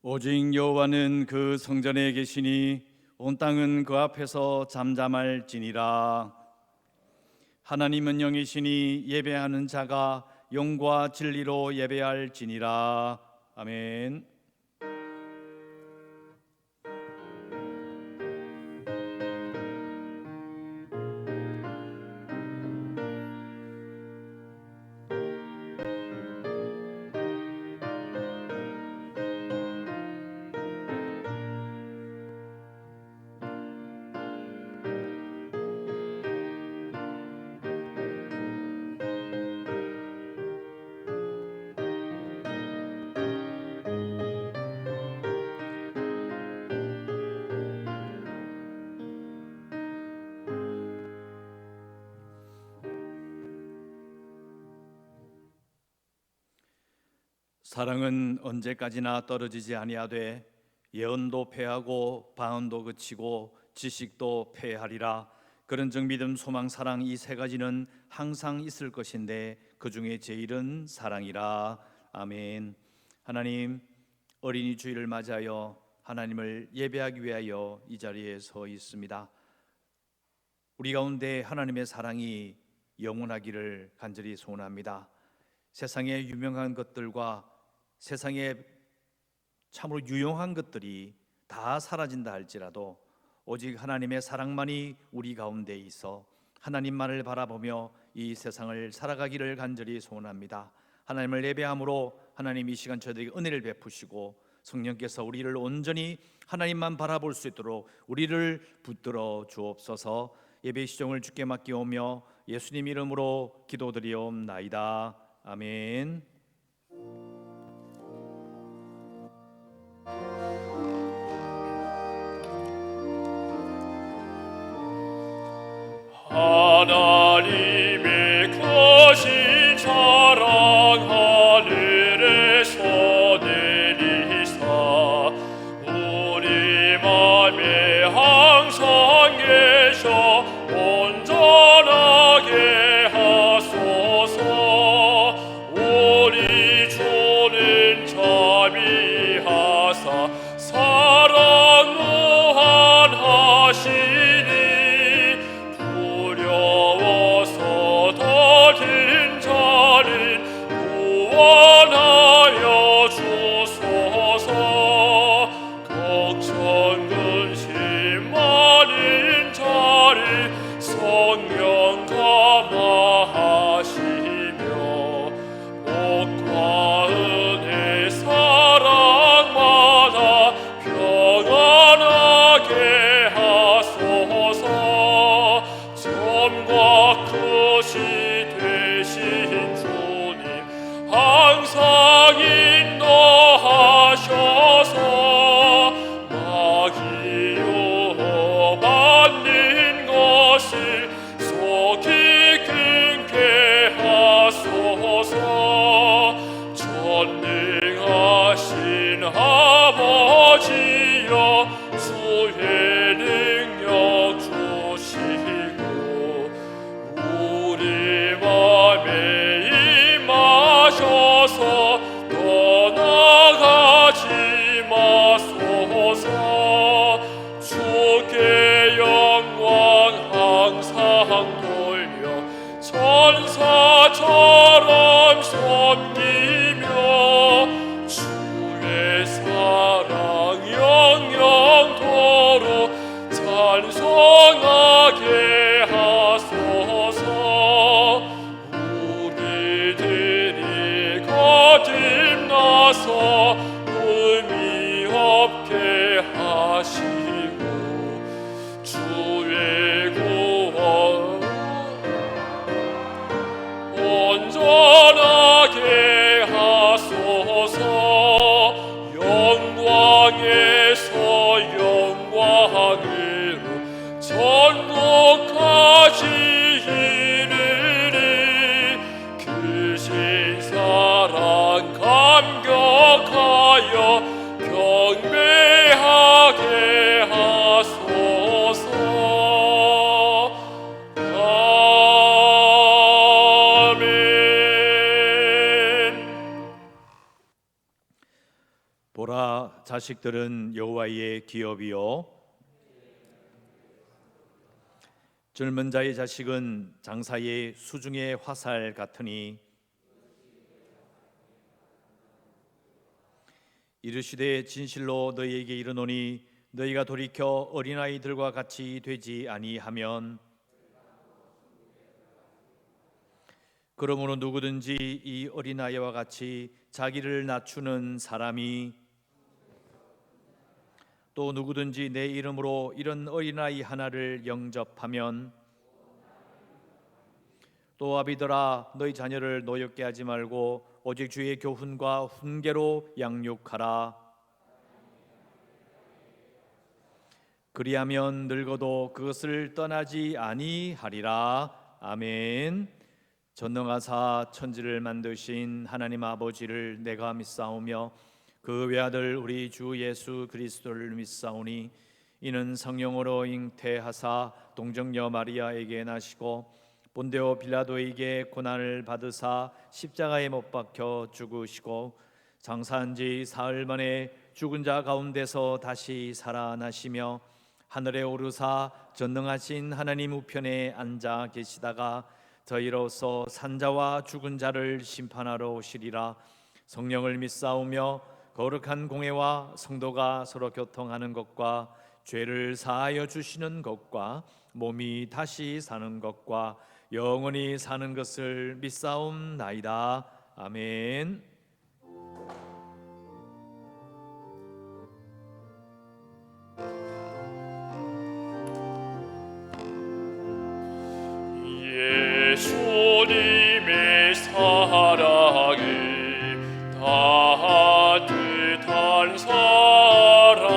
오직 여호와는 그 성전에 계시니 온 땅은 그 앞에서 잠잠할지니라. 하나님은 영이시니 예배하는 자가 영과 진리로 예배할지니라. 아멘. 사랑은 언제까지나 떨어지지 아니하되 예언도 패하고 방언도 그치고 지식도 패하리라. 그런즉 믿음, 소망, 사랑 이 세 가지는 항상 있을 것인데 그 중에 제일은 사랑이라. 아멘. 하나님, 어린이 주일을 맞이하여 하나님을 예배하기 위하여 이 자리에 서 있습니다. 우리 가운데 하나님의 사랑이 영원하기를 간절히 소원합니다. 세상의 유명한 것들과 세상에 참으로 유용한 것들이 다 사라진다 할지라도 오직 하나님의 사랑만이 우리 가운데 있어 하나님만을 바라보며 이 세상을 살아가기를 간절히 소원합니다. 하나님을 예배함으로 하나님 이 시간 저희들에게 은혜를 베푸시고 성령께서 우리를 온전히 하나님만 바라볼 수 있도록 우리를 붙들어 주옵소서. 예배 시종을 주께 맡기오며 예수님 이름으로 기도드리옵나이다. 아멘. 하나님의 크신 사랑 하늘에서 내리사 우리 맘에 항상 계셔 온전하게 하소서. 우리 주는 자비하사 사랑 무한하시니 두려워서 더딘 자를 구원하여 주소서. 걱정 근심 많은 자를 성령 감화하시며 복과 은혜 사랑마다 평안하게 하소서. 점과 끝이 되신 주님 항상 인도하셔서 마귀 유혹받는 것을 속히 끊게 하소서. 전능하신 아버지여 주의 능력 주시고 우리 맘에 임하셔서 떠나가지 마소서. 주께 영광 항상 돌려 천사처럼 섬기며 주의 사랑 영영 보라, 자식들은 여호와의 기업이요 젊은 자의 자식은 장사의 수중의 화살 같으니 이르시되 진실로 너희에게 이르노니 너희가 돌이켜 어린아이들과 같이 되지 아니하면 그러므로 누구든지 이 어린아이와 같이 자기를 낮추는 사람이 또 누구든지 내 이름으로 이런 어린아이 하나를 영접하면 또 아비들아 너희 자녀를 노엽게 하지 말고 오직 주의 교훈과 훈계로 양육하라. 그리하면 늙어도 그것을 떠나지 아니하리라. 아멘. 전능하사 천지를 만드신 하나님 아버지를 내가 믿사오며 그 외아들 우리 주 예수 그리스도를 믿사오니 이는 성령으로 잉태하사 동정녀 마리아에게 나시고 본데오 빌라도에게 고난을 받으사 십자가에 못 박혀 죽으시고 장사한 지 사흘 만에 죽은 자 가운데서 다시 살아나시며 하늘에 오르사 전능하신 하나님 우편에 앉아 계시다가 저희로서 산자와 죽은 자를 심판하러 오시리라. 성령을 믿사오며 거룩한 공회와 성도가 서로 교통하는 것과 죄를 사하여 주시는 것과 몸이 다시 사는 것과 영원히 사는 것을 믿사옵나이다. 아멘. 예수님의 사랑을 따뜻한 사랑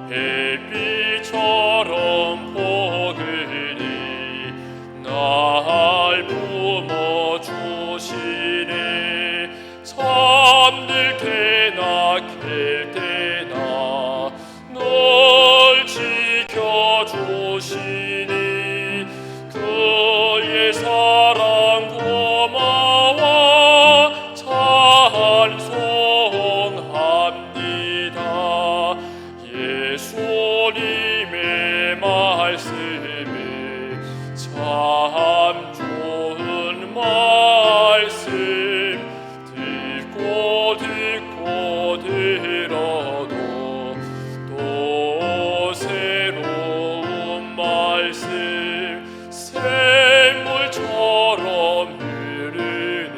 햇빛처럼 포근히 날 품어주시네. 잠들 때나 깰 때나 널 지켜주시니 그의 사랑 고마워 찬송합니다. 예수님의 말씀이 참 좋은 말씀 듣고 들어도 또 새로운 말씀 샘물처럼 흐르는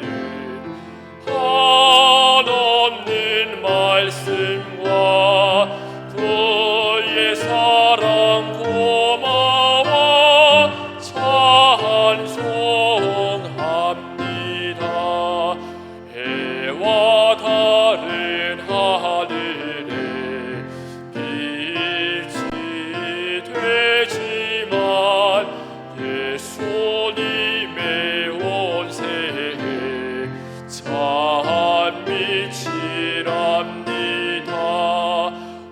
한없는 말씀과 그의 사랑 고마워 찬송합니다. 해와 다른 하늘에 빛이 되지만 예수님의 온 세계 참 빛이랍니다.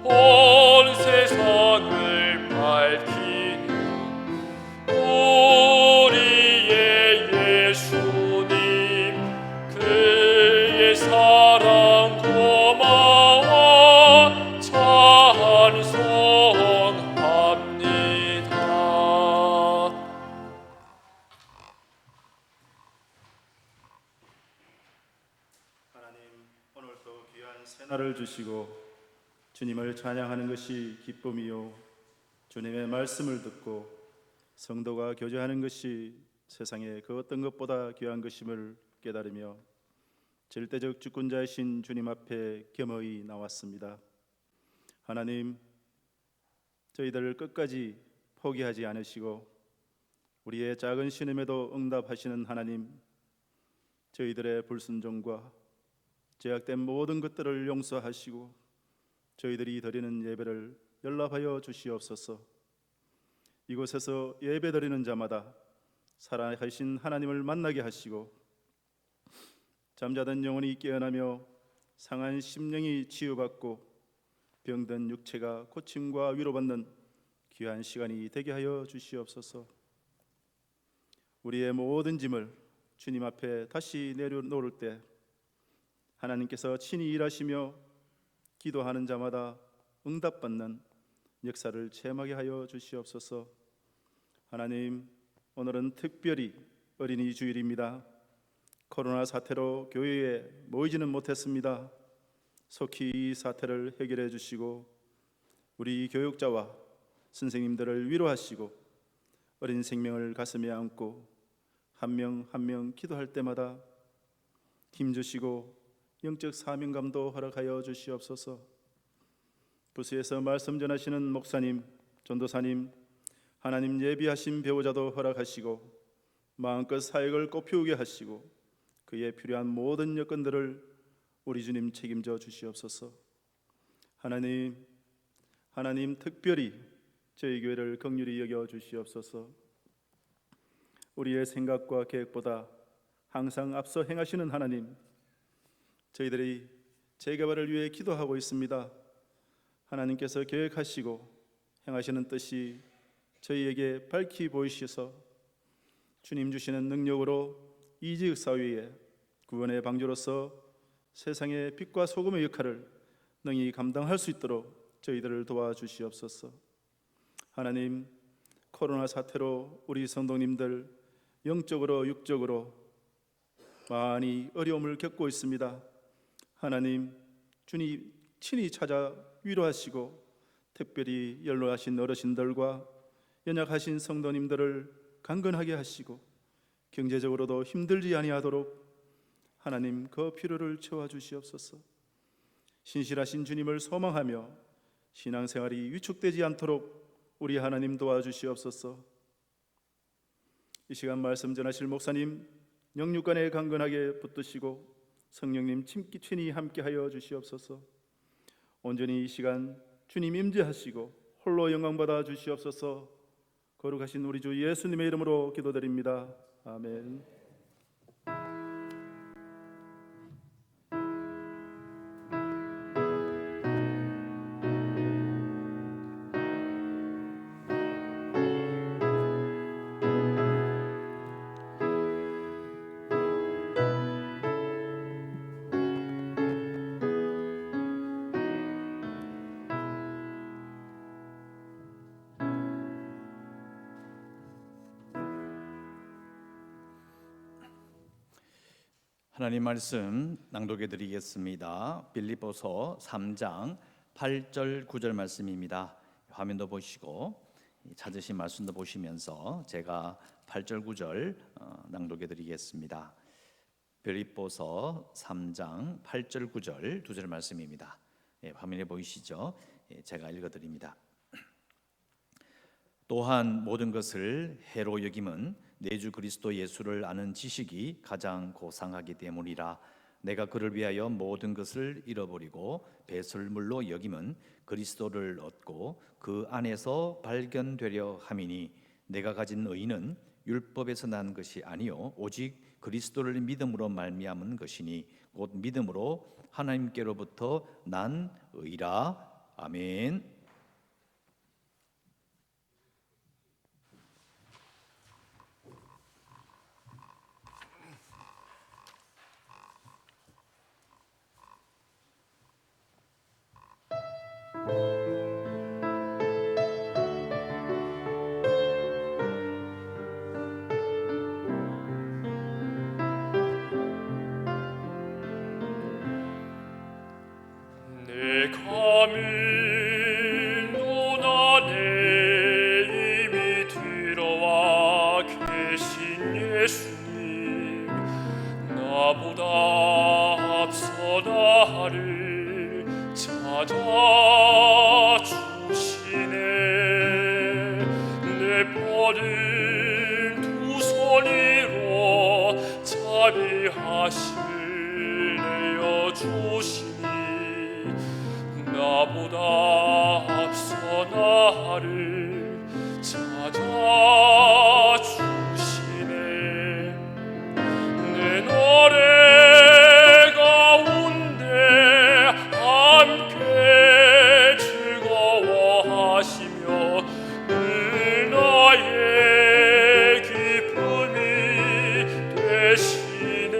온 세상을 밝히는 우리의 예수님 그의 사랑 고마워 찬송합니다. 하나님, 오늘도 귀한 새날을 주시고 주님을 찬양하는 것이 기쁨이요 주님의 말씀을 듣고 성도가 교제하는 것이 세상에 그 어떤 것보다 귀한 것임을 깨달으며 절대적 주권자이신 주님 앞에 겸허히 나왔습니다. 하나님, 저희들을 끝까지 포기하지 않으시고 우리의 작은 신음에도 응답하시는 하나님, 저희들의 불순종과 죄악된 모든 것들을 용서하시고 저희들이 드리는 예배를 연락하여 주시옵소서. 이곳에서 예배 드리는 자마다 살아계신 하나님을 만나게 하시고 잠자던 영혼이 깨어나며 상한 심령이 치유받고 병든 육체가 고침과 위로받는 귀한 시간이 되게 하여 주시옵소서. 우리의 모든 짐을 주님 앞에 다시 내려놓을 때 하나님께서 친히 일하시며 기도하는 자마다 응답받는 역사를 체험하게 하여 주시옵소서. 하나님, 오늘은 특별히 어린이 주일입니다. 코로나 사태로 교회에 모이지는 못했습니다. 속히 이 사태를 해결해 주시고 우리 교육자와 선생님들을 위로하시고 어린 생명을 가슴에 안고 한 명 한 명 기도할 때마다 힘 주시고 영적 사명감도 허락하여 주시옵소서. 부스에서 말씀 전하시는 목사님, 전도사님, 하나님 예비하신 배우자도 허락하시고 마음껏 사역을 꽃피우게 하시고 그에 필요한 모든 여건들을 우리 주님 책임져 주시옵소서. 하나님 특별히 저희 교회를 긍휼히 여겨 주시옵소서. 우리의 생각과 계획보다 항상 앞서 행하시는 하나님, 저희들이 재개발을 위해 기도하고 있습니다. 하나님께서 계획하시고 행하시는 뜻이 저희에게 밝히 보이셔서 주님 주시는 능력으로 이 지역 사회에 구원의 방주로서 세상의 빛과 소금의 역할을 능히 감당할 수 있도록 저희들을 도와주시옵소서. 하나님, 코로나 사태로 우리 성도님들 영적으로 육적으로 많이 어려움을 겪고 있습니다. 하나님, 주님 친히 찾아 위로하시고 특별히 연로하신 어르신들과 연약하신 성도님들을 강건하게 하시고 경제적으로도 힘들지 아니하도록 하나님 그 필요를 채워 주시옵소서. 신실하신 주님을 소망하며 신앙생활이 위축되지 않도록 우리 하나님 도와주시옵소서. 이 시간 말씀 전하실 목사님 영육간에 강건하게 붙드시고 성령님 친히 함께하여 주시옵소서. 온전히 이 시간 주님 임재하시고 홀로 영광받아 주시옵소서. 거룩하신 우리 주 예수님의 이름으로 기도드립니다. 아멘. 하나님 말씀 낭독해 드리겠습니다. 빌립보서 3장 8절 9절 말씀입니다. 화면도 보시고 찾으신 말씀도 보시면서 제가 8절 9절 낭독해 드리겠습니다. 빌립보서 3장 8절 9절 두 절 말씀입니다. 화면에 보이시죠? 제가 읽어 드립니다. 또한 모든 것을 해로 여김은 내 주 그리스도 예수를 아는 지식이 가장 고상하기 때문이라. 내가 그를 위하여 모든 것을 잃어버리고 배설물로 여김은 그리스도를 얻고 그 안에서 발견되려 함이니 내가 가진 의는 율법에서 난 것이 아니요 오직 그리스도를 믿음으로 말미암은 것이니 곧 믿음으로 하나님께로부터 난 의라. 아멘. 내 감히 눈 안에 이미 들어와 계신 예수님, 나보다 앞서 나를 찾아주시네. 내 뻗은 두 손 위로 자비하심을 내어주시니 나보다 앞서 나를 찾아주시네. 내 노래 가운데 함께 즐거워하시며 늘 나의 기쁨이 되시네.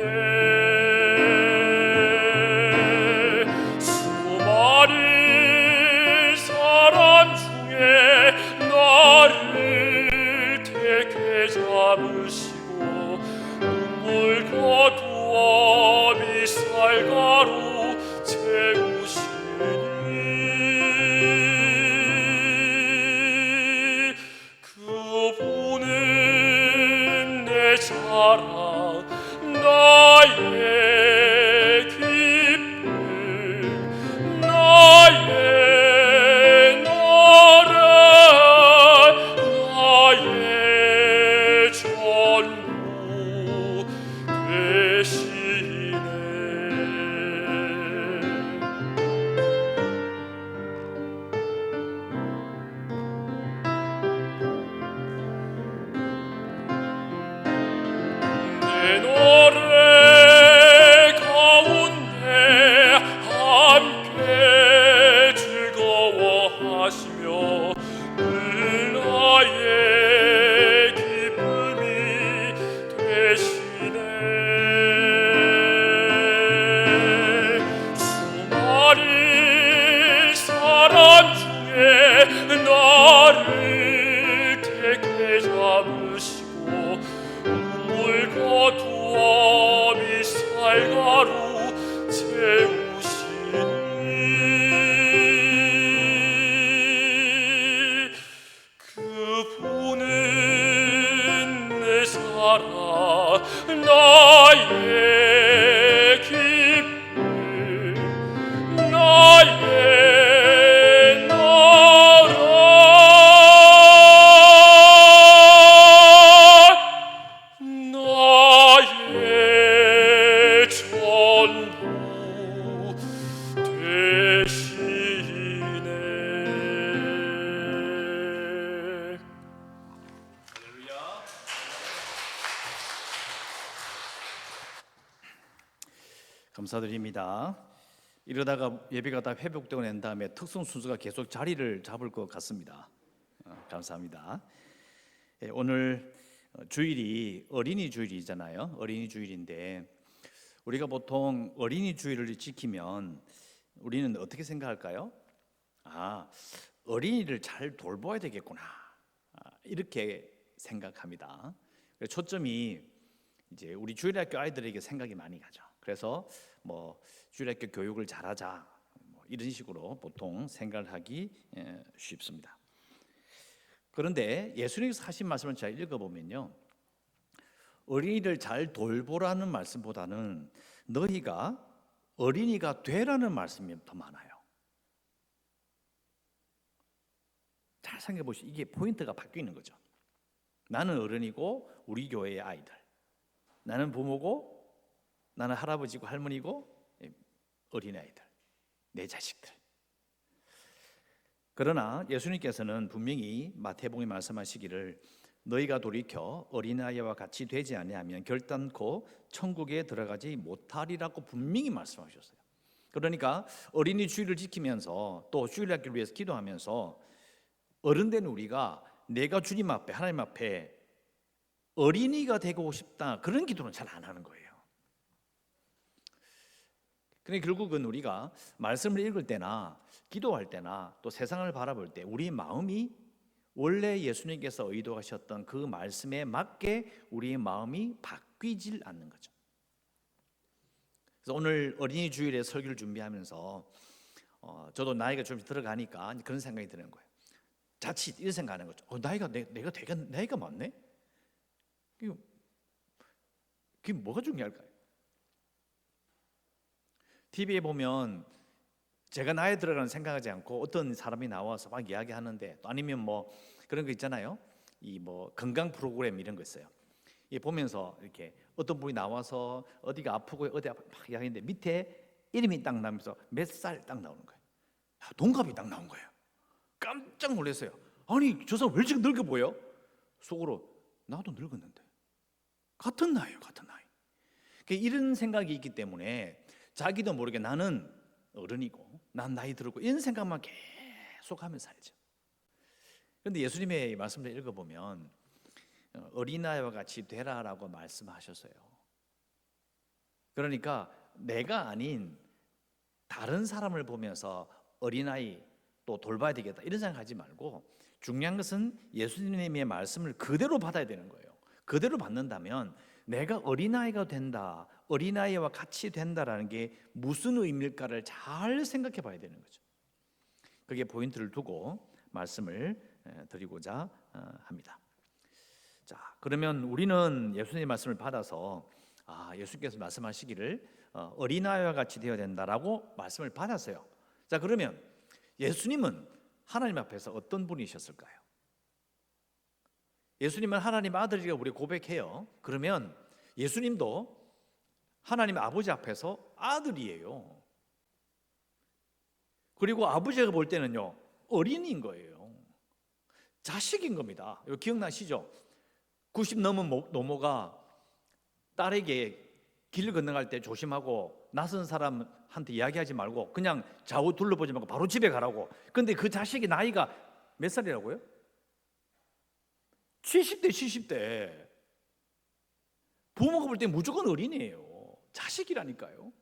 수많은 사람 중에 나를 택해 잡으시고 우물과 두어미 살가루 채우시니 그분은 내 사랑 나의 기쁨 나의 나라 나의 전부 되시네. 감사드립니다. 이러다가 예배가 다 회복되고 난 다음에 특송 순서가 계속 자리를 잡을 것 같습니다. 감사합니다. 오늘 주일이 어린이 주일이잖아요. 어린이 주일인데 우리가 보통 어린이 주일을 지키면 우리는 어떻게 생각할까요? 어린이를 잘 돌봐야 되겠구나. 이렇게 생각합니다. 초점이 이제 우리 주일학교 아이들에게 생각이 많이 가죠. 그래서 뭐 주일학교 교육을 잘하자 이런 식으로 보통 생각을 하기 쉽습니다. 그런데 예수님께서 하신 말씀을 잘 읽어보면요, 어린이를 잘 돌보라는 말씀보다는 너희가 어린이가 되라는 말씀이 더 많아요. 잘 생각해 보시죠. 이게 포인트가 바뀌는 거죠. 나는 어른이고 우리 교회의 아이들, 나는 부모고 나는 할아버지고 할머니고 어린아이들, 내 자식들. 그러나 예수님께서는 분명히 마태복음에 말씀하시기를 너희가 돌이켜 어린아이와 같이 되지 아니하면 결단코 천국에 들어가지 못하리라고 분명히 말씀하셨어요. 그러니까 어린이 주일을 지키면서 또 주일학교를 위해서 기도하면서 어른된 우리가 내가 주님 앞에 하나님 앞에 어린이가 되고 싶다 그런 기도는 잘 안 하는 거예요. 그러니까 결국은 우리가 말씀을 읽을 때나 기도할 때나 또 세상을 바라볼 때 우리 마음이 원래 예수님께서 의도하셨던 그 말씀에 맞게 우리의 마음이 바뀌질 않는 거죠. 그래서 오늘 어린이 주일에 설교를 준비하면서 저도 나이가 좀 들어가니까 그런 생각이 드는 거예요. 자칫 이런 생각하는 거죠. 내가 되게 나이가 많네. 그게 뭐가 중요할까요? TV에 보면 제가 나이 들어가는 생각하지 않고 어떤 사람이 나와서 막 이야기하는데, 또 아니면 뭐 그런 거 있잖아요. 이 뭐 건강 프로그램 이런 거 있어요. 이 보면서 이렇게 어떤 분이 나와서 어디가 아프고 어디 막 이야기하는데 밑에 이름이 딱 나면서 몇 살 딱 나오는 거예요. 동갑이 딱 나온 거예요. 깜짝 놀랐어요. 아니 저 사람 왜 지금 늙어 보여? 속으로 나도 늙었는데 같은 나이에요, 같은 나이. 이런 생각이 있기 때문에 자기도 모르게 나는 어른이고 난 나이 들었고 이런 생각만 계속 하면서 살죠. 그런데 예수님의 말씀을 읽어보면 어린아이와 같이 되라라고 말씀하셨어요. 그러니까 내가 아닌 다른 사람을 보면서 어린아이 또 돌봐야 되겠다 이런 생각하지 말고, 중요한 것은 예수님의 말씀을 그대로 받아야 되는 거예요. 그대로 받는다면 내가 어린아이가 된다, 어린아이와 같이 된다라는 게 무슨 의미일까를 잘 생각해 봐야 되는 거죠. 그게 포인트를 두고 말씀을 드리고자 합니다. 자, 그러면 우리는 예수님의 말씀을 받아서 예수께서 말씀하시기를 어린아이와 같이 되어야 된다라고 말씀을 받았어요. 자, 그러면 예수님은 하나님 앞에서 어떤 분이셨을까요? 예수님은 하나님 아들이라고 우리 고백해요. 그러면 예수님도 하나님 아버지 앞에서 아들이에요. 그리고 아버지가 볼 때는요, 어린이인 거예요. 자식인 겁니다. 이거 기억나시죠? 90 넘은 노모가 딸에게 길 건너갈 때 조심하고 낯선 사람한테 이야기하지 말고 그냥 좌우 둘러보지 말고 바로 집에 가라고. 근데 그 자식의 나이가 몇 살이라고요? 70대 70대. 부모가 볼 때 무조건 어린이에요. 자식이라니까요.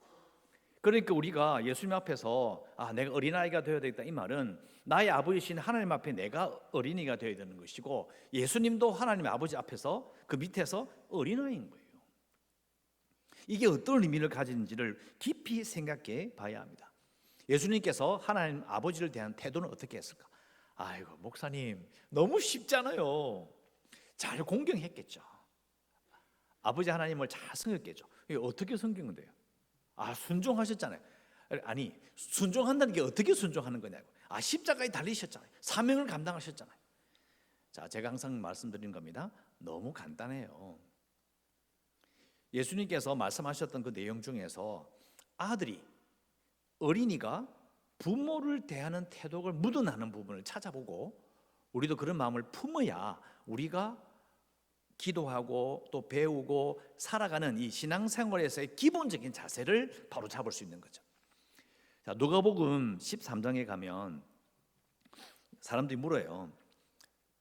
그러니까 우리가 예수님 앞에서 내가 어린아이가 되어야 되겠다, 이 말은 나의 아버지신 하나님 앞에 내가 어린이가 되어야 되는 것이고, 예수님도 하나님의 아버지 앞에서 그 밑에서 어린아이인 거예요. 이게 어떤 의미를 가지는지를 깊이 생각해 봐야 합니다. 예수님께서 하나님 아버지를 대한 태도는 어떻게 했을까? 아이고 목사님 너무 쉽잖아요. 잘 공경했겠죠. 아버지 하나님을 잘 섬겼겠죠. 이게 어떻게 섬긴 건데요? 순종하셨잖아요. 아니 순종한다는 게 어떻게 순종하는 거냐고. 십자가에 달리셨잖아요. 사명을 감당하셨잖아요. 자, 제가 항상 말씀드리는 겁니다. 너무 간단해요. 예수님께서 말씀하셨던 그 내용 중에서 어린이가 부모를 대하는 태도를 묻어나는 부분을 찾아보고, 우리도 그런 마음을 품어야 우리가 기도하고 또 배우고 살아가는 이 신앙생활에서의 기본적인 자세를 바로 잡을 수 있는 거죠. 자, 누가복음 13장에 가면 사람들이 물어요.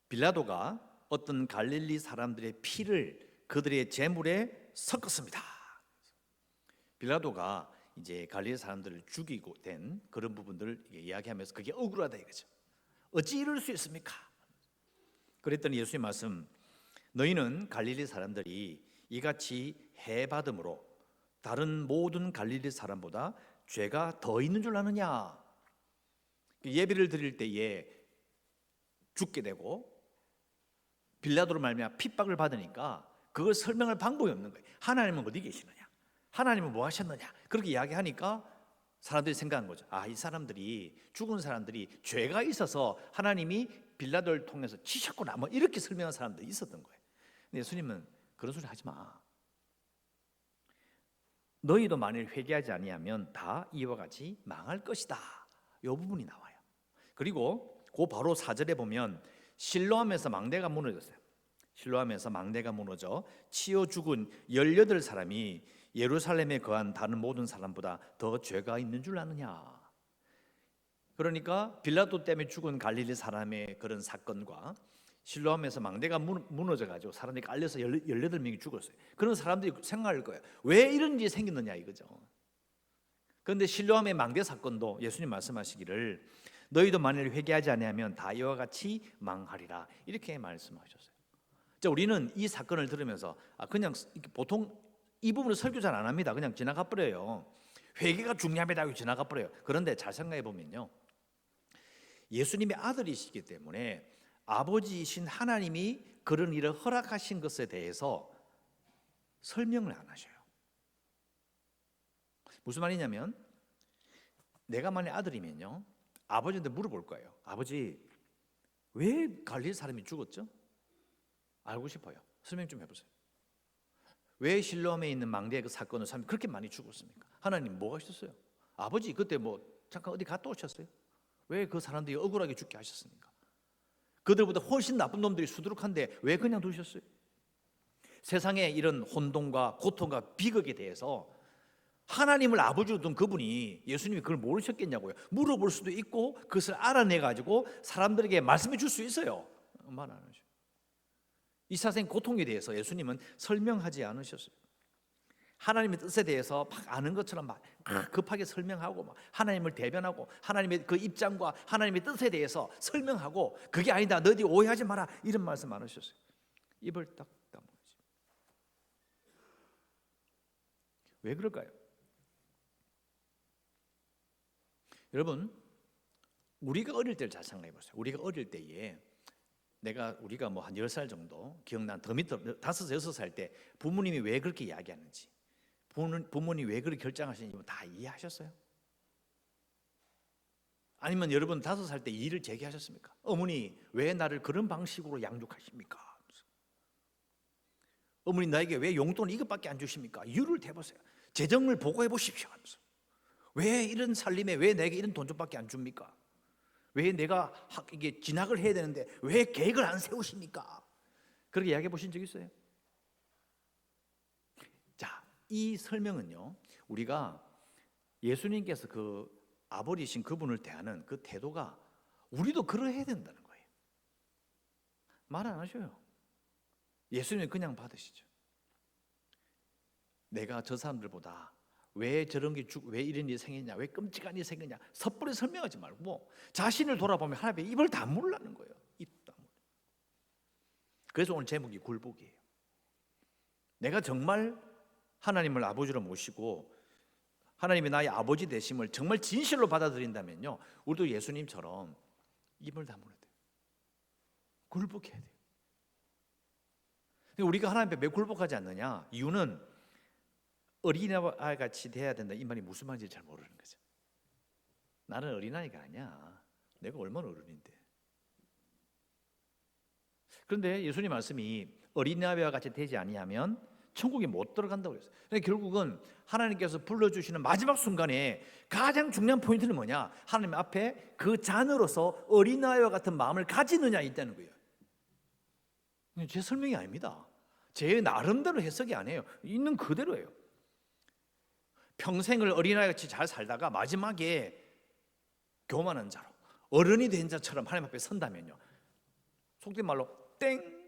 빌라도가 어떤 갈릴리 사람들의 피를 그들의 제물에 섞었습니다. 빌라도가 이제 갈릴리 사람들을 죽이고 된 그런 부분들을 이야기하면서 그게 억울하다 이거죠. 어찌 이럴 수 있습니까? 그랬더니 예수님 말씀, 너희는 갈릴리 사람들이 이같이 해받음으로 다른 모든 갈릴리 사람보다 죄가 더 있는 줄 아느냐? 예배를 드릴 때에 죽게 되고 빌라도로 말미암아 핍박을 받으니까 그걸 설명할 방법이 없는 거예요. 하나님은 어디 계시느냐? 하나님은 뭐 하셨느냐? 그렇게 이야기하니까 사람들이 생각한 거죠. 이 사람들이, 죽은 사람들이 죄가 있어서 하나님이 빌라도를 통해서 치셨구나, 뭐 이렇게 설명한 사람들이 있었던 거예요. 근데 예수님은 그런 소리 하지 마. 너희도 만일 회개하지 아니하면 다 이와 같이 망할 것이다. 이 부분이 나와요. 그리고 그 바로 4절에 보면 실로암에서 망대가 무너졌어요. 실로암에서 망대가 무너져 치여 죽은 18사람이 예루살렘에 거한 다른 모든 사람보다 더 죄가 있는 줄 아느냐. 그러니까 빌라도 때문에 죽은 갈릴리 사람의 그런 사건과 실로암에서 망대가 무너져가지고 사람들이 깔려서 18명이 죽었어요. 그런 사람들이 생각할 거예요. 왜 이런 일이 생겼느냐 이거죠. 그런데 실로암의 망대 사건도 예수님 말씀하시기를 너희도 만일 회개하지 아니하면 다 이와 같이 망하리라, 이렇게 말씀하셨어요. 자, 우리는 이 사건을 들으면서 그냥 보통 이 부분을 설교 잘 안 합니다. 그냥 지나가 버려요. 회개가 중요합니다 하고 지나가 버려요. 그런데 잘 생각해 보면요, 예수님의 아들이시기 때문에 아버지이신 하나님이 그런 일을 허락하신 것에 대해서 설명을 안 하셔요. 무슨 말이냐면, 내가 만약 아들이면요, 아버지한테 물어볼 거예요. 아버지, 왜 갈릴리 사람이 죽었죠? 알고 싶어요. 설명 좀 해보세요. 왜 실로암에 있는 망대의 그 사건을 사람이 그렇게 많이 죽었습니까? 하나님 뭐 하셨어요? 아버지 그때 뭐 잠깐 어디 갔다 오셨어요? 왜 그 사람들이 억울하게 죽게 하셨습니까? 그들보다 훨씬 나쁜 놈들이 수두룩한데 왜 그냥 두셨어요? 세상에 이런 혼돈과 고통과 비극에 대해서 하나님을 아버지로 둔 그분이, 예수님이 그걸 모르셨겠냐고요. 물어볼 수도 있고 그것을 알아내가지고 사람들에게 말씀해 줄 수 있어요. 말 안 하죠. 이 세상의 고통에 대해서 예수님은 설명하지 않으셨어요. 하나님의 뜻에 대해서 막 아는 것처럼 막 급하게 설명하고 막 하나님을 대변하고 하나님의 그 입장과 하나님의 뜻에 대해서 설명하고, 그게 아니다, 너희 오해하지 마라, 이런 말씀 안 하셨어요. 입을 딱 다물었어요. 왜 그럴까요? 여러분, 우리가 어릴 때를 잘 생각해 보세요. 우리가 어릴 때에 우리가 뭐 한 10살 정도, 기억난 더 밑으로 5, 6살 때 부모님이 왜 그렇게 이야기하는지, 부모님이 왜 그렇게 결정하시는지 다 이해하셨어요? 아니면 여러분 5살 때 이의를 제기하셨습니까? 어머니 왜 나를 그런 방식으로 양육하십니까? 어머니 나에게 왜 용돈 이것밖에 안 주십니까? 이유를 대보세요. 재정을 보고해 보십시오 하면서, 왜 이런 살림에 왜 내게 이런 돈 좀밖에 안 줍니까? 왜 내가 이게 진학을 해야 되는데 왜 계획을 안 세우십니까? 그렇게 이야기해 보신 적 있어요? 자, 이 설명은요, 우리가 예수님께서 그 아버지신 그분을 대하는 그 태도가 우리도 그러해야 된다는 거예요. 말 안 하셔요. 예수님은 그냥 받으시죠. 내가 저 사람들보다 왜 저런 게 왜 이런 일이 생겼냐, 왜 끔찍한 일이 생겼냐 섣불리 설명하지 말고 자신을 돌아보면 하나님의 입을 다물라는 거예요. 입 다물. 그래서 오늘 제목이 굴복이에요. 내가 정말 하나님을 아버지로 모시고 하나님이 나의 아버지 되심을 정말 진실로 받아들인다면요, 우리도 예수님처럼 입을 다물어야 돼요. 굴복해야 돼요. 우리가 하나님 앞에 왜 굴복하지 않느냐? 이유는 어린아이 같이 돼야 된다, 이 말이 무슨 말인지 잘 모르는 거죠. 나는 어린아이가 아니야. 내가 얼마나 어른인데. 그런데 예수님 말씀이 어린아이와 같이 되지 아니하면 천국에 못 들어간다고 했어요. 그러니까 결국은 하나님께서 불러주시는 마지막 순간에 가장 중요한 포인트는 뭐냐? 하나님 앞에 그 자녀로서 어린아이와 같은 마음을 가지느냐 있다는 거예요. 제 설명이 아닙니다. 제 나름대로 해석이 아니에요. 있는 그대로예요. 평생을 어린아이같이 잘 살다가 마지막에 교만한 자로 어른이 된 자처럼 하나님 앞에 선다면요, 속된 말로 땡!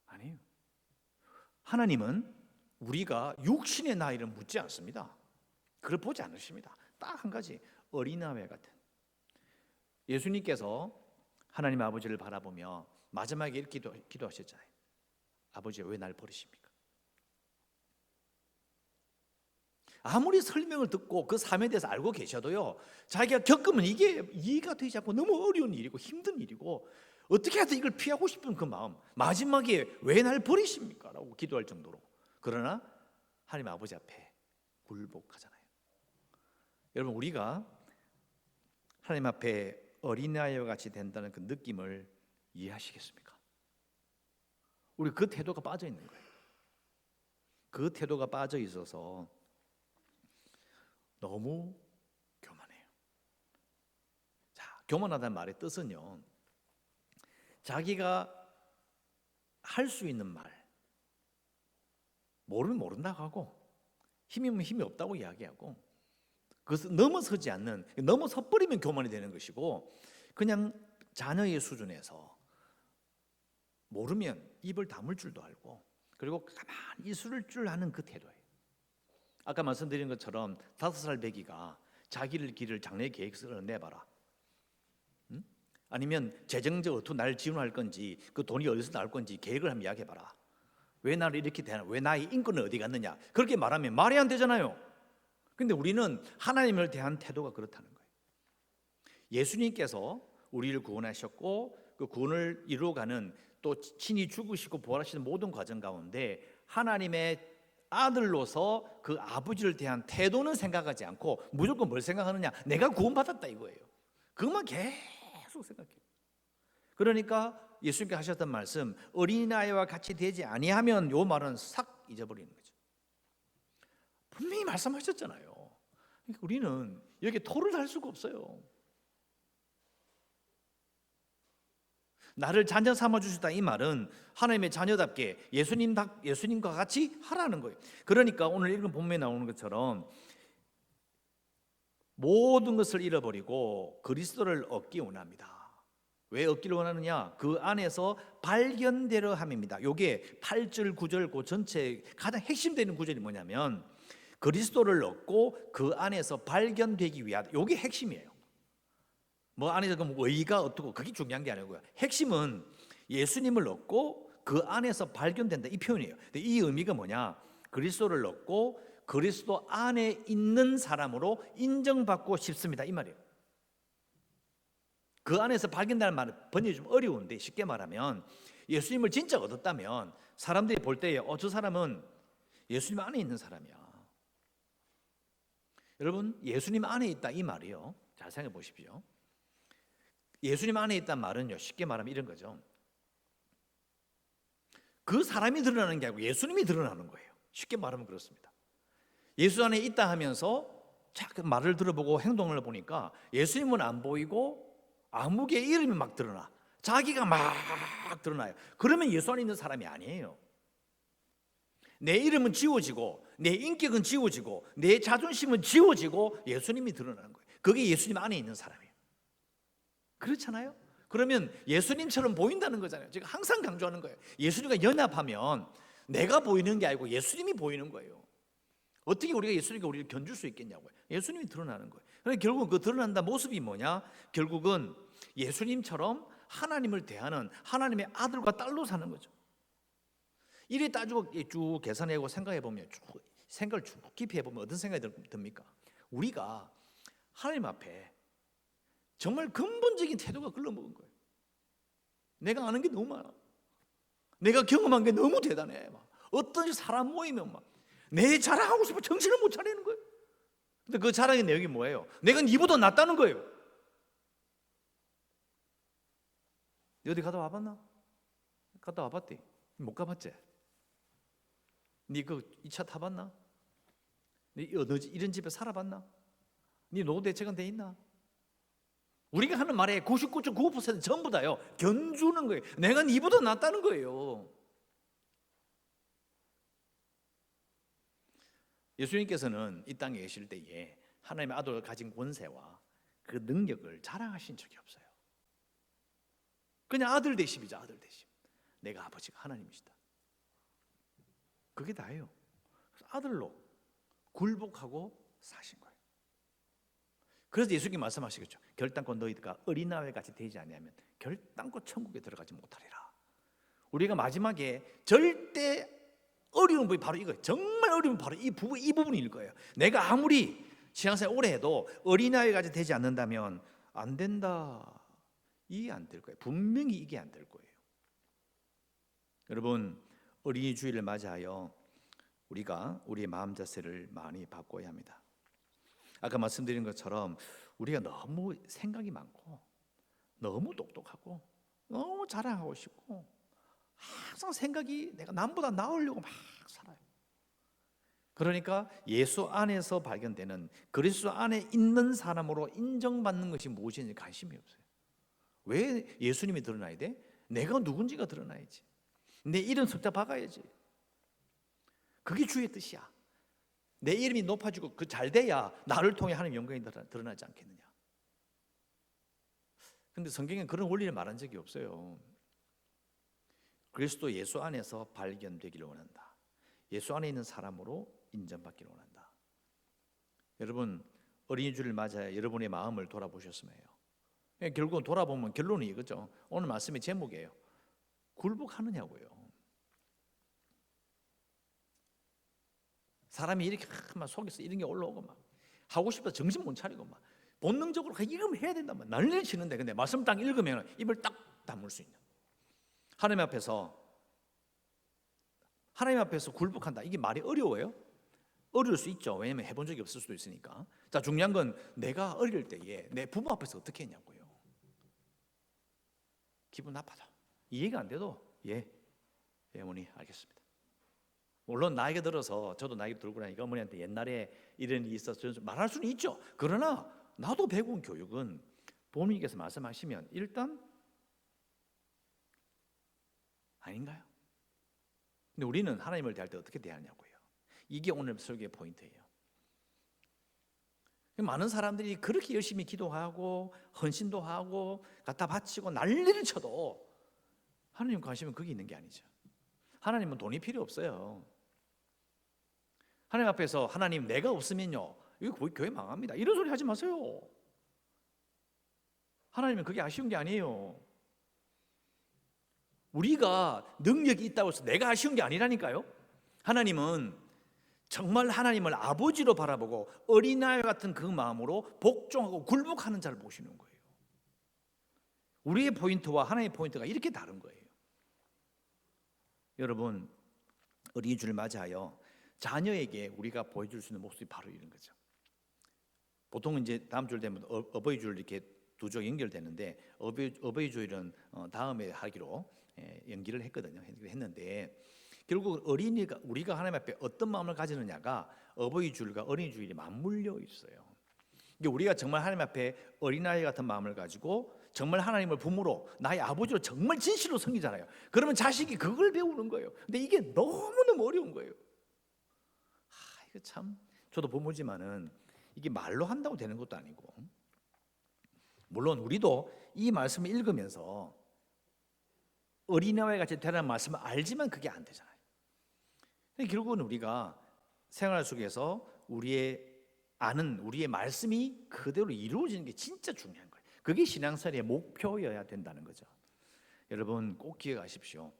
아니에요. 하나님은 우리가 육신의 나이를 묻지 않습니다. 그걸 보지 않으십니다. 딱 한 가지, 어린아이 같은. 예수님께서 하나님 아버지를 바라보며 마지막에 이렇게 기도하셨잖아요. 아버지, 왜 날 버리십니까? 아무리 설명을 듣고 그 삶에 대해서 알고 계셔도요, 자기가 겪으면 이게 이해가 되지 않고 너무 어려운 일이고 힘든 일이고 어떻게 해서 이걸 피하고 싶은 그 마음, 마지막에 왜 날 버리십니까? 라고 기도할 정도로. 그러나 하나님 아버지 앞에 굴복하잖아요. 여러분, 우리가 하나님 앞에 어린아이와 같이 된다는 그 느낌을 이해하시겠습니까? 우리 그 태도가 빠져 있는 거예요. 그 태도가 빠져 있어서 너무 교만해요. 자, 교만하다는 말의 뜻은요, 자기가 할 수 있는 말, 모르면 모른다고 하고 힘이면 힘이 없다고 이야기하고, 그것을 넘어서지 않는, 넘어서버리면 교만이 되는 것이고, 그냥 자녀의 수준에서 모르면 입을 다물 줄도 알고, 그리고 가만히 있을 줄 아는 그 태도예요. 아까 말씀드린 것처럼 5살 배기가 자기를 길을 장래 계획서를 내봐라. 아니면 재정적 어떻게 날 지원할 건지, 그 돈이 어디서 나올 건지 계획을 한번 이야기해봐라. 왜 나를 이렇게 되나? 왜 나의 인권은 어디 갔느냐? 그렇게 말하면 말이 안 되잖아요. 근데 우리는 하나님을 대한 태도가 그렇다는 거예요. 예수님께서 우리를 구원하셨고 그 구원을 이루어가는, 또 친히 죽으시고 부활하시는 모든 과정 가운데 하나님의 아들로서 그 아버지를 대한 태도는 생각하지 않고 무조건 뭘 생각하느냐? 내가 구원받았다 이거예요. 그것만 계속 생각해요. 그러니까 예수님께서 하셨던 말씀, 어린아이와 같이 되지 아니하면, 요 말은 싹 잊어버리는 거죠. 분명히 말씀하셨잖아요. 그러니까 우리는 여기 토를 할 수가 없어요. 나를 자녀 삼아 주셨다, 이 말은 하나님의 자녀답게 예수님과 같이 하라는 거예요. 그러니까 오늘 읽은 본문에 나오는 것처럼 모든 것을 잃어버리고 그리스도를 얻기 원합니다. 왜 얻기를 원하느냐? 그 안에서 발견되려 함입니다. 요게 8절 9절 그 전체 가장 핵심되는 구절이 뭐냐면, 그리스도를 얻고 그 안에서 발견되기 위하다. 요게 핵심이에요. 뭐 안에서 그럼 의가 어떻고 그게 중요한 게 아니고요. 핵심은 예수님을 얻고 그 안에서 발견된다, 이 표현이에요. 근데 이 의미가 뭐냐? 그리스도를 얻고 그리스도 안에 있는 사람으로 인정받고 싶습니다, 이 말이에요. 그 안에서 발견되는 말은 번역이 좀 어려운데, 쉽게 말하면 예수님을 진짜 얻었다면 사람들이 볼 때에 저 사람은 예수님 안에 있는 사람이야. 여러분, 예수님 안에 있다, 이 말이요, 잘 생각해 보십시오. 예수님 안에 있다는 말은요, 쉽게 말하면 이런 거죠. 그 사람이 드러나는 게 아니고 예수님이 드러나는 거예요. 쉽게 말하면 그렇습니다. 예수 안에 있다 하면서 그 말을 들어보고 행동을 보니까 예수님은 안 보이고 아무개 이름이 막 드러나, 자기가 막 드러나요. 그러면 예수 안에 있는 사람이 아니에요. 내 이름은 지워지고 내 인격은 지워지고 내 자존심은 지워지고 예수님이 드러나는 거예요. 그게 예수님 안에 있는 사람이에요. 그렇잖아요? 그러면 예수님처럼 보인다는 거잖아요. 제가 항상 강조하는 거예요. 예수님과 연합하면 내가 보이는 게 아니고 예수님이 보이는 거예요. 어떻게 우리가 예수님과 우리를 견줄 수 있겠냐고요. 예수님이 드러나는 거예요. 그러니까 결국 그 드러난다 모습이 뭐냐? 결국은 예수님처럼 하나님을 대하는 하나님의 아들과 딸로 사는 거죠. 이래 따지고 쭉 계산해보고 생각해보면 생각을 쭉 깊이 해보면 어떤 생각이 듭니까? 우리가 하나님 앞에 정말 근본적인 태도가 글러먹은 거예요. 내가 아는 게 너무 많아. 내가 경험한 게 너무 대단해. 막 어떤 사람 모이면 막 내 자랑하고 싶어 정신을 못 차리는 거예요. 근데 그 자랑의 내용이 뭐예요? 내가 니보다 낫다는 거예요. 어디 갔다 와봤나? 갔다 와봤대. 못 가봤지? 니 그 2차 타봤나? 니 이런 집에 살아봤나? 니 노후 대책은 돼 있나? 우리가 하는 말의 99.95% 전부 다요 견주는 거예요. 내가 니보다 낫다는 거예요. 예수님께서는 이 땅에 계실 때에 하나님의 아들을 가진 권세와 그 능력을 자랑하신 적이 없어요. 그냥 아들 되심이죠. 아들 되심. 내가 아버지가 하나님이시다. 그게 다예요. 아들로 굴복하고 사신 거예요. 그래서 예수님이 말씀하시겠죠. 결단코 너희가 어린아이 같이 되지 아니하면 결단코 천국에 들어가지 못하리라. 우리가 마지막에 절대 어려운 부분이 바로 이거예요. 정말 어려운 바로 이 부분일 거예요. 내가 아무리 신앙생활 오래 해도 어린아이 같이 되지 않는다면 안 된다. 이게 안 될 거예요. 분명히 이게 안 될 거예요. 여러분, 어린이 주일을 맞이하여 우리가 우리의 마음 자세를 많이 바꿔야 합니다. 아까 말씀드린 것처럼 우리가 너무 생각이 많고 너무 똑똑하고 너무 자랑하고 싶고 항상 생각이 내가 남보다 나으려고 막 살아요. 그러니까 예수 안에서 발견되는 그리스도 안에 있는 사람으로 인정받는 것이 무엇인지 관심이 없어요. 왜 예수님이 드러나야 돼? 내가 누군지가 드러나야지. 내 이름 숫자 박아야지. 그게 주의 뜻이야. 내 이름이 높아지고 그 잘 돼야 나를 통해 하나님 영광이 드러나지 않겠느냐. 근데 성경에 그런 원리를 말한 적이 없어요. 그리스도 예수 안에서 발견되기를 원한다. 예수 안에 있는 사람으로 인정받기를 원한다. 여러분, 어린이 주를 맞아야 여러분의 마음을 돌아보셨으면 해요. 결국은 돌아보면 결론이 이거죠. 오늘 말씀의 제목이에요. 굴복하느냐고요. 사람이 이렇게 막 속에서 이런 게 올라오고 막 하고 싶다 정신 못 차리고 막 본능적으로 이러면 해야 된다 막 난리를 치는데 근데 말씀 딱 읽으면 입을 딱 다물 수 있는 하나님 앞에서 굴복한다. 이게 말이 어려워요? 어려울 수 있죠. 왜냐하면 해본 적이 없을 수도 있으니까. 자, 중요한 건 내가 어릴 때에 내 부모 앞에서 어떻게 했냐고요. 기분 나빠도 이해가 안 돼도 어머니 알겠습니다. 물론 나이가 들어서 저도 나이가 들고 나니까 어머니한테 옛날에 이런 일이 있어서 말할 수는 있죠. 그러나 나도 배운 교육은 부모님께서 말씀하시면 일단 아닌가요? 근데 우리는 하나님을 대할 때 어떻게 대하냐고요. 이게 오늘 설교의 포인트예요. 많은 사람들이 그렇게 열심히 기도하고 헌신도 하고 갖다 바치고 난리를 쳐도 하나님 관심은 거기 있는 게 아니죠. 하나님은 돈이 필요 없어요. 하나님 앞에서 하나님 내가 없으면요 이거 교회 망합니다. 이런 소리 하지 마세요. 하나님은 그게 아쉬운 게 아니에요. 우리가 능력이 있다고 해서 내가 아쉬운 게 아니라니까요. 하나님은 정말 하나님을 아버지로 바라보고 어린아이 같은 그 마음으로 복종하고 굴복하는 자를 보시는 거예요. 우리의 포인트와 하나님의 포인트가 이렇게 다른 거예요. 여러분, 어린이 주를 맞이하여 자녀에게 우리가 보여줄 수 있는 모습이 바로 이런 거죠. 보통은 이제 다음 주일 되면 어버이 주일 이렇게 두 주 연결되는데 어버이 주일은 다음에 하기로 연기를 했거든요. 했는데 결국 어린이가 우리가 하나님 앞에 어떤 마음을 가지느냐가 어버이 주일과 어린이 주일이 맞물려 있어요. 우리가 정말 하나님 앞에 어린아이 같은 마음을 가지고 정말 하나님을 부모로 나의 아버지로 정말 진실로 섬기잖아요. 그러면 자식이 그걸 배우는 거예요. 근데 이게 너무너무 어려운 거예요. 이거 참 저도 부모지만은 이게 말로 한다고 되는 것도 아니고 물론 우리도 이 말씀을 읽으면서 어린아이와 같이 되라는 말씀을 알지만 그게 안 되잖아요. 결국은 우리가 생활 속에서 우리의 아는 우리의 말씀이 그대로 이루어지는 게 진짜 중요한 거예요. 그게 신앙생활의 목표여야 된다는 거죠. 여러분 꼭 기억하십시오.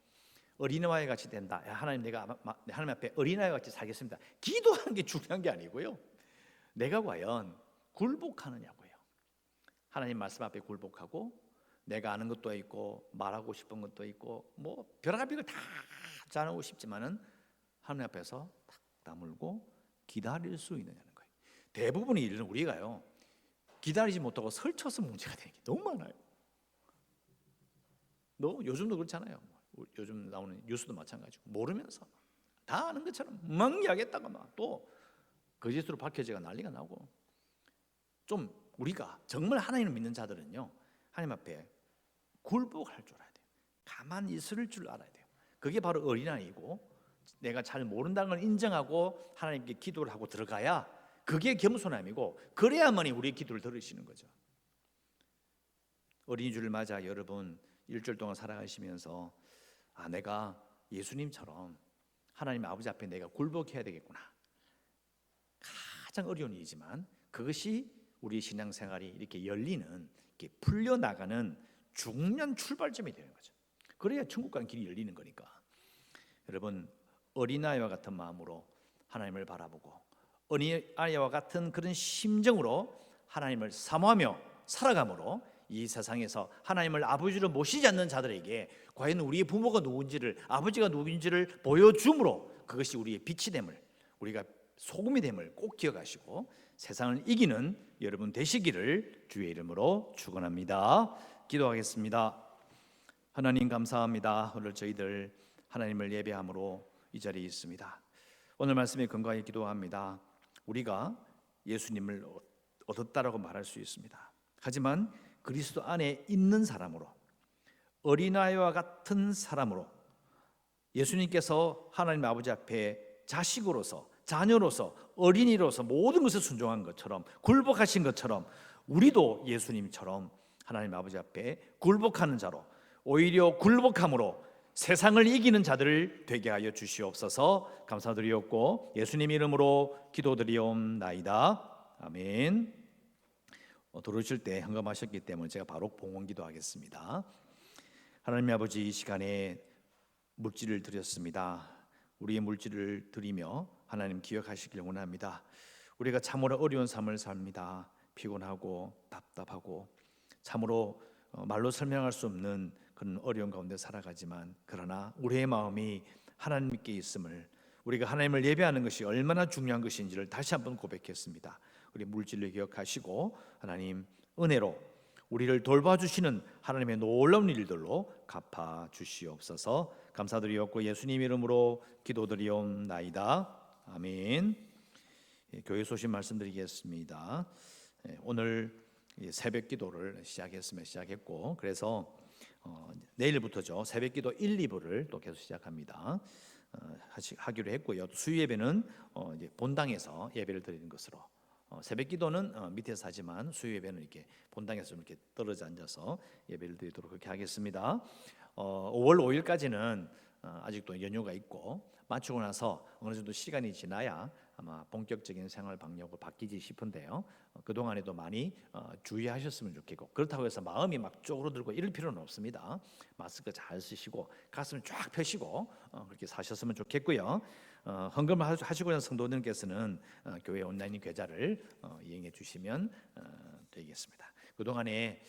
어린아이 같이 된다. 하나님, 내가 하나님 앞에 어린아이 같이 살겠습니다. 기도하는 게 중요한 게 아니고요. 내가 과연 굴복하느냐고요. 하나님 말씀 앞에 굴복하고 내가 아는 것도 있고 말하고 싶은 것도 있고 뭐 별의별 걸 다 자랑하고 싶지만은 하나님 앞에서 딱 다물고 기다릴 수 있느냐는 거예요. 대부분의 일은 우리가요 기다리지 못하고 설쳐서 문제가 되는 게 너무 많아요. 요즘도 그렇잖아요. 요즘 나오는 뉴스도 마찬가지고 모르면서 다 아는 것처럼 막 이야기했다가 막 또 거짓으로 밝혀지가 난리가 나고, 좀 우리가 정말 하나님을 믿는 자들은요 하나님 앞에 굴복할 줄 알아야 돼요. 가만히 있을 줄 알아야 돼요. 그게 바로 어린아이고, 내가 잘 모른다는 걸 인정하고 하나님께 기도를 하고 들어가야 그게 겸손함이고, 그래야만이 우리의 기도를 들으시는 거죠. 어린이주를 맞아 여러분 일주일 동안 살아가시면서 내가 예수님처럼 하나님 아버지 앞에 내가 굴복해야 되겠구나. 가장 어려운 일이지만 그것이 우리 신앙생활이 이렇게 열리는, 이렇게 풀려나가는 중요한 출발점이 되는 거죠. 그래야 천국 가는 길이 열리는 거니까. 여러분 어린아이와 같은 마음으로 하나님을 바라보고 어린아이와 같은 그런 심정으로 하나님을 사모하며 살아감으로 이 세상에서 하나님을 아버지로 모시지 않는 자들에게 과연 우리의 부모가 누군지를, 아버지가 누군지를 보여줌으로 그것이 우리의 빛이 됨을, 우리가 소금이 됨을 꼭 기억하시고 세상을 이기는 여러분 되시기를 주의 이름으로 축원합니다. 기도하겠습니다. 하나님 감사합니다. 오늘 저희들 하나님을 예배함으로 이 자리에 있습니다. 오늘 말씀에 근거하여 기도합니다. 우리가 예수님을 얻었다라고 말할 수 있습니다. 하지만 그리스도 안에 있는 사람으로, 어린아이와 같은 사람으로 예수님께서 하나님 아버지 앞에 자식으로서, 자녀로서, 어린이로서 모든 것을 순종한 것처럼, 굴복하신 것처럼 우리도 예수님처럼 하나님 아버지 앞에 굴복하는 자로, 오히려 굴복함으로 세상을 이기는 자들을 되게 하여 주시옵소서. 감사드리옵고 예수님 이름으로 기도드리옵나이다. 아멘. 들어오실 때 헌금하셨기 때문에 제가 바로 봉헌기도 하겠습니다. 하나님 아버지, 이 시간에 물질을 드렸습니다. 우리의 물질을 드리며 하나님 기억하시길 원합니다. 우리가 참으로 어려운 삶을 삽니다. 피곤하고 답답하고 참으로 말로 설명할 수 없는 그런 어려운 가운데 살아가지만, 그러나 우리의 마음이 하나님께 있음을, 우리가 하나님을 예배하는 것이 얼마나 중요한 것인지를 다시 한번 고백했습니다. 우리 물질을 기억하시고 하나님 은혜로 우리를 돌봐주시는 하나님의 놀라운 일들로 갚아 주시옵소서. 감사드리옵고 예수님 이름으로 기도드리옵나이다. 아멘. 교회 소식 말씀드리겠습니다. 오늘 새벽 기도를 시작했고, 그래서 내일부터죠, 새벽 기도 1, 2부를 또 계속 시작합니다. 하기로 했고요. 수요 예배는 이제 본당에서 예배를 드리는 것으로, 새벽 기도는 밑에서 하지만 수요 예배는 이렇게 본당에서 이렇게 떨어져 앉아서 예배를 드리도록 그렇게 하겠습니다. 5월 5일까지는 아직도 연휴가 있고, 마치고 나서 어느 정도 시간이 지나야 아마 본격적인 생활 방역으로 바뀌지 싶은데요. 그동안에도 많이 주의하셨으면 좋겠고, 그렇다고 해서 마음이 막 쪼그러들고 이럴 필요는 없습니다. 마스크 잘 쓰시고 가슴을 쫙 펴시고 그렇게 사셨으면 좋겠고요. 헌금을 하시고 있는 성도님께서는 교회 온라인 계좌를 이용해 주시면 되겠습니다. 그동안에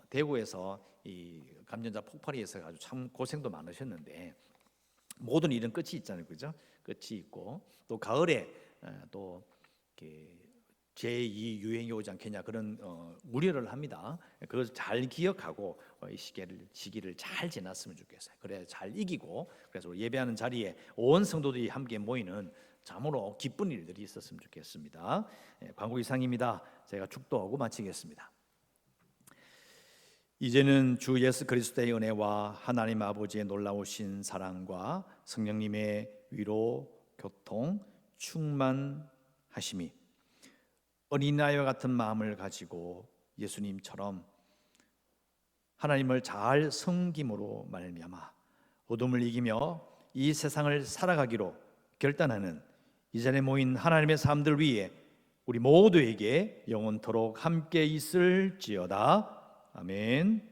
대구에서 이 감염자 폭발이 있어서 아주 참 고생도 많으셨는데, 모든 일은 끝이 있잖아요, 그죠? 끝이 있고, 또 가을에 또 제2 유행이 오지 않겠냐 그런 우려를 합니다. 그걸 잘 기억하고 이 시기를 잘 지났으면 좋겠어요. 그래야 잘 이기고, 그래서 예배하는 자리에 온 성도들이 함께 모이는 참으로 기쁜 일들이 있었으면 좋겠습니다. 광고 이상입니다. 제가 축도하고 마치겠습니다. 이제는 주 예수 그리스도의 은혜와 하나님 아버지의 놀라우신 사랑과 성령님의 위로, 교통, 충만하심이 어린아이와 같은 마음을 가지고 예수님처럼 하나님을 잘 섬김으로 말미암아 어둠을 이기며 이 세상을 살아가기로 결단하는 이 자리에 모인 하나님의 사람들 위에 우리 모두에게 영원토록 함께 있을지어다. 아멘.